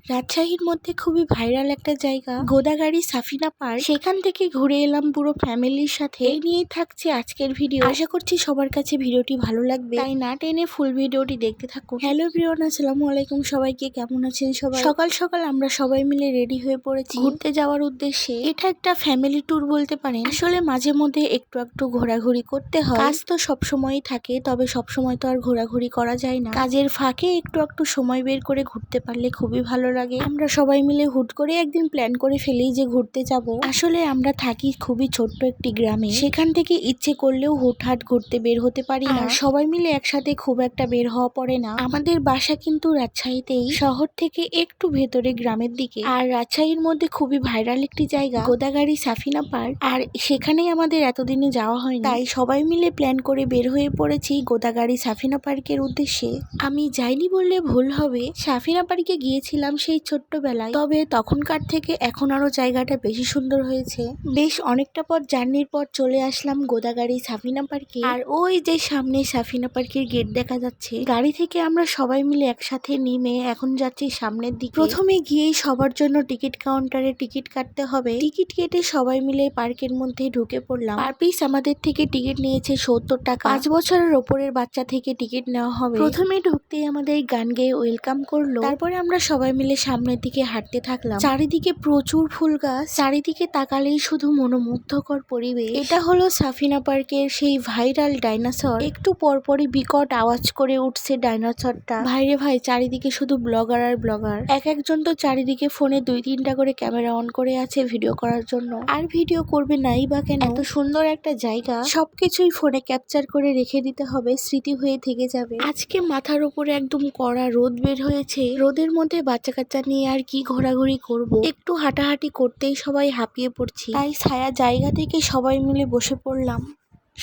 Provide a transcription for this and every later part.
রাজশাহীর মধ্যে খুবই ভাইরাল একটা জায়গা গোদাগাড়ি সাফিনা পার্ক। সেখান থেকে ঘুরে এলাম পুরো ফ্যামিলির সাথে। এই নিয়েই থাকছে আজকের ভিডিও। আশা করছি সবার কাছে ভিডিওটি ভালো লাগবে, তাই না টেনে ফুল ভিডিওটি দেখতে থাকুন। হ্যালো এভরিওয়ান, আসসালামু আলাইকুম। সবাইকে কেমন আছেন সবাই? সকাল সকাল আমরা সবাই মিলে রেডি হয়ে পড়েছি ঘুরতে যাওয়ার উদ্দেশ্যে। এটা একটা ফ্যামিলি ট্যুর বলতে পারেন। আসলে মাঝে মধ্যে একটু একটু ঘোরাঘুরি করতে হয়। কাজ তো সবসময়ই থাকে, তবে সবসময় তো আর ঘোরাঘুরি করা যায় না। কাজের ফাঁকে একটু একটু সময় বের করে ঘুরতে পারলে খুবই ভালো লাগে। আমরা সবাই মিলে হুট করে একদিন প্ল্যান করে ফেলি যে ঘুরতে যাব। আসলে আমরা থাকি খুবই ছোট্ট একটি গ্রামে, সেখান থেকে ইচ্ছে করলেও হুটহাট ঘুরতে বের হতে পারি না। সবাই মিলে একসাথে খুব একটা বের হওয়া পড়ে না। আমাদের বাসা কিন্তু রাজশাহীতেই, শহর থেকে একটু ভেতরে গ্রামের দিকে। আর রাজশাহীর মধ্যে খুবই ভাইরাল একটি জায়গা গোদাগাড়ি সাফিনা পার্ক, আর সেখানেই আমাদের এতদিনে যাওয়া হয়নি, তাই সবাই মিলে প্ল্যান করে বের হয়ে পড়েছি গোদাগাড়ি সাফিনা পার্কের উদ্দেশ্যে। আমি যাইনি বললে ভুল হবে, সাফিনা পার্কে গিয়েছিলাম সেই ছোট্টবেলায়, তবে তখনকার থেকে এখন আরো জায়গাটা বেশি সুন্দর হয়েছে। বেশ অনেকটা পথ জার্নির পর চলে আসলাম গোদাগাড়ি সাফিনা পার্কে। আর ওই যে সামনে সাফিনা পার্কের গেট দেখা যাচ্ছে, গাড়ি থেকে আমরা সবাই মিলে একসাথে নেমে এখন যাচ্ছি সামনের দিকে। প্রথমে গিয়েই সবার জন্য টিকিট কাউন্টারে টিকিট কাটতে হবে। টিকিট কেটে সবাই মিলে পার্কের মধ্যে ঢুকে পড়লাম। পার পিস আমাদের থেকে টিকিট নিয়েছে 70 টাকা। 5 বছরের ওপরের বাচ্চা থেকে টিকিট নেওয়া হবে। প্রথমে ঢুকতেই আমাদের গান গেয়ে ওয়েলকাম করলো। তারপরে আমরা সবাই মিলে সামনের দিকে হাঁটতে থাকলাম। চারিদিকে প্রচুর ফুল গাছ, চারিদিকে তাকালেই শুধু মনোমুগ্ধকর পরিবেশ। এটা হলো সাফিনা পার্কের সেই ভাইরাল ডাইনোসর। একটু পরপরই বিকট আওয়াজ করে উঠছে ডাইনোসরটা। ভাইরে ভাই, চারিদিকে শুধু ব্লগার আর ব্লগার। এক একজন তো চারিদিকে ফোনে 2-3টা করে ক্যামেরা অন করে আছে ভিডিও করার জন্য। আর ভিডিও করবে নাই বা কেন? এত সুন্দর একটা জায়গা, সবকিছুই ফোনে ক্যাপচার করে রেখে দিতে হবে, স্মৃতি হয়ে থেকে যাবে। আজকে মাথার উপরে একদম কড়া রোদ বের হয়েছে। রোদের মধ্যে বাচ্চা কাচ্চা নিয়ে আর কি ঘোরাঘুরি করব। একটু হাঁটাহাঁটি করতেই সবাই হাঁপিয়ে পড়ছি, তাই ছায়া জায়গা থেকে সবাই মিলে বসে পড়লাম।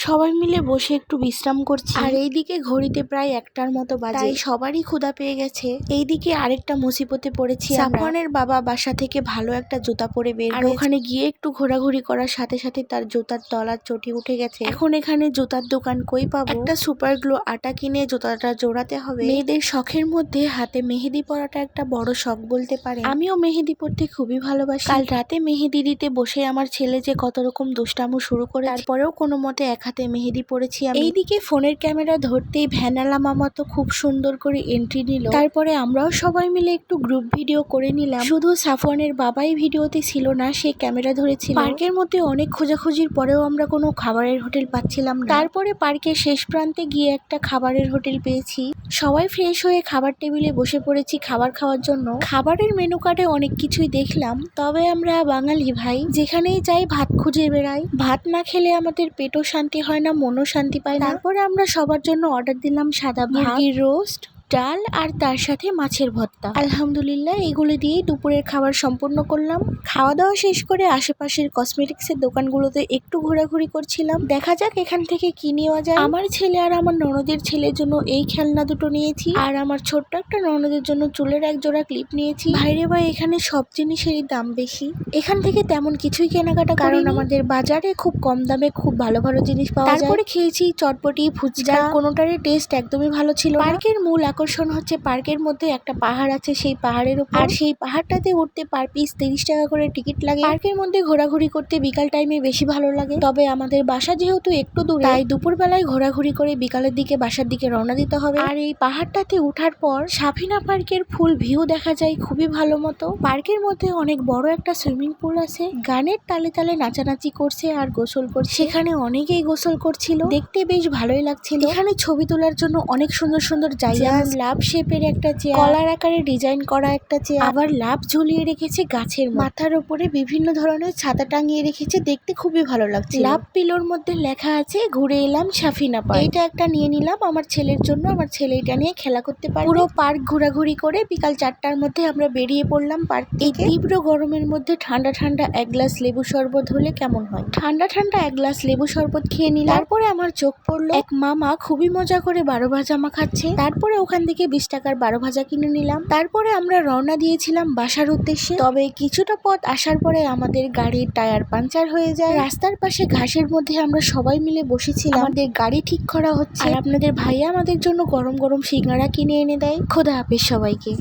সবাই মিলে বসে একটু বিশ্রাম করছি। আর এইদিকে ঘড়িতে প্রায় 1টার মতো বাজে, তাই সবারই ক্ষুধা পেয়ে গেছে। এইদিকে আরেকটা মুসিবতে পড়েছি। সাফওয়ানের বাবা বাসা থেকে ভালো একটা জুতা পরে বের, আর ওখানে গিয়ে একটু ঘোরাঘুরি করার সাথে সাথে তার জুতার তলার চটি উঠে গেছে। এখন এখানে জুতার দোকান কই পাবো? একটা সুপার গ্লো আটা কিনে জুতাটা জোড়াতে হবে। মেয়েদের শখের মধ্যে হাতে মেহেদি পরাটা একটা বড় শখ বলতে পারে। আমিও মেহেদি পরতে খুবই ভালোবাসি। কাল রাতে মেহেদি দিতে বসে আমার ছেলে যে কত রকম দুষ্টামো শুরু করে, তারপরেও কোনো মতে এক হাতে মেহেদি পড়েছি আমি। এইদিকে ফোনের ক্যামেরা ধরতেই ভ্যানালা মামা তো খুব সুন্দর করে এন্ট্রি নিল। তারপরে আমরাও সবাই মিলে একটু গ্রুপ ভিডিও করে নিলাম। শুধু সাফওয়ানের বাবাই ভিডিওতে ছিল না, সে ক্যামেরা ধরেছিল। পার্কের মধ্যে অনেক খোঁজাখুঁজির পরেও আমরা কোনো খাবারের হোটেল পাচ্ছিলাম না। তারপরে পার্কের শেষ প্রান্তে গিয়ে একটা খাবারের হোটেল পেয়েছি। সবাই ফ্রেশ হয়ে খাবার টেবিলে বসে পড়েছি খাবার খাওয়ার জন্য। খাবারের মেনু কার্ডে অনেক কিছুই দেখলাম, তবে আমরা বাঙালি ভাই, যেখানেই যাই ভাত খুঁজে বেড়াই। ভাত না খেলে আমাদের পেটও শান্তি হয় না, মনও শান্তি পায় না। তারপরে আমরা সবার জন্য অর্ডার দিলাম সাদা মুরগির রোস্ট, ডাল আর তার সাথে মাছের ভর্তা। আলহামদুলিল্লাহ, এগুলো দিয়েই দুপুরের খাবার সম্পূর্ণ করলাম। খাওয়া দাওয়া শেষ করে আশেপাশের কসমেটিক্সের দোকানগুলোতে একটু ঘোরাঘুরি করছিলাম। দেখা যাক এখান থেকে কি নেওয়া যায়। আমার ছেলে আর আমার ননদের ছেলের জন্য এই খেলনা দুটো নিয়েছি, আর আমার ছোট্ট একটা ননদের জন্য চুলের এক জোড়া ক্লিপ নিয়েছি। ভাইরে ভাই, এখানে সব জিনিসেরই দাম বেশি। এখান থেকে তেমন কিছুই কেনাকাটা, কারণ আমাদের বাজারে খুব কম দামে খুব ভালো ভালো জিনিস পাওয়া যায়। তারপরে খেয়েছি চটপটি, ফুচকা, কোনোটারই টেস্ট একদমই ভালো ছিল না। পার্কের মূল আকর্ষণ হচ্ছে পার্কের মধ্যে একটা পাহাড় আছে, সেই পাহাড়ের উপর, আর সেই পাহাড়টাতে উঠতে পার পিস 30 টাকা করে টিকিট লাগে। পার্কের মধ্যে ঘোরাঘুরি করতে বিকাল টাইমে বেশি ভালো লাগে, তবে আমাদের বাসা যেহেতু একটু দূরে, তাই দুপুর বেলায় ঘোরাঘুরি করে বিকালের দিকে বাসার দিকে রওনা দিতে হবে। আর এই পাহাড়টাতে উঠার পর সাফিনা পার্কের ফুল ভিউ দেখা যায় খুবই ভালো মতো। পার্কের মধ্যে অনেক বড় একটা সুইমিং পুল আছে, গানের তালে তালে নাচানাচি করছে আর গোসল করছে। সেখানে অনেকেই গোসল করছিল, দেখতে বেশ ভালোই লাগছিল। এখানে ছবি তোলার জন্য অনেক সুন্দর সুন্দর জায়গা, লাভ শেপের একটা চেয়ার, কলার আকারে ডিজাইন করা একটা চেয়ার, আবার লাভ ঝুলিয়ে রেখেছে গাছের মাথার উপরে, বিভিন্ন ধরনের ছাতা টাঙিয়ে রেখেছে, দেখতে খুবই ভালো লাগছে। লাভ পিলোর মধ্যে লেখা আছে ঘুরে এলাম সাফিনা পার্ক। এইটা একটা নিয়ে নিলাম আমার ছেলের জন্য, আমার ছেলে এটা নিয়ে খেলা করতে পারবে। পুরো পার্ক ঘোরাঘুরি করে বিকাল 4টার মধ্যে আমরা বেরিয়ে পড়লাম পার্ক থেকে। এই তীব্র গরমের মধ্যে ঠান্ডা ঠান্ডা এক গ্লাস লেবু শরবত হলে কেমন হয়? ঠান্ডা ঠান্ডা এক গ্লাস লেবু শরবত খেয়ে নিলাম। তারপরে আমার চোখ পড়লো এক মামা খুবই মজা করে 12 ভাজা মাখাচ্ছে। তারপরে ওখান থেকে 20 টাকার 12 ভাজা কিনে নিলাম। তারপরে আমরা রওনা দিয়েছিলাম বাসার উদ্দেশ্যে, তবে কিছুটা পথ আসার পরে আমাদের গাড়ির টায়ার পাঞ্চার হয়ে যায়। রাস্তার পাশে ঘাসের মধ্যে আমরা সবাই মিলে বসেছিলাম, আমাদের গাড়ি ঠিক করা হচ্ছে, আর আপনাদের ভাইয়া আমাদের জন্য গরম গরম সিঙ্গারা কিনে এনে দেয়। খোদা হাফেজ সবাইকে।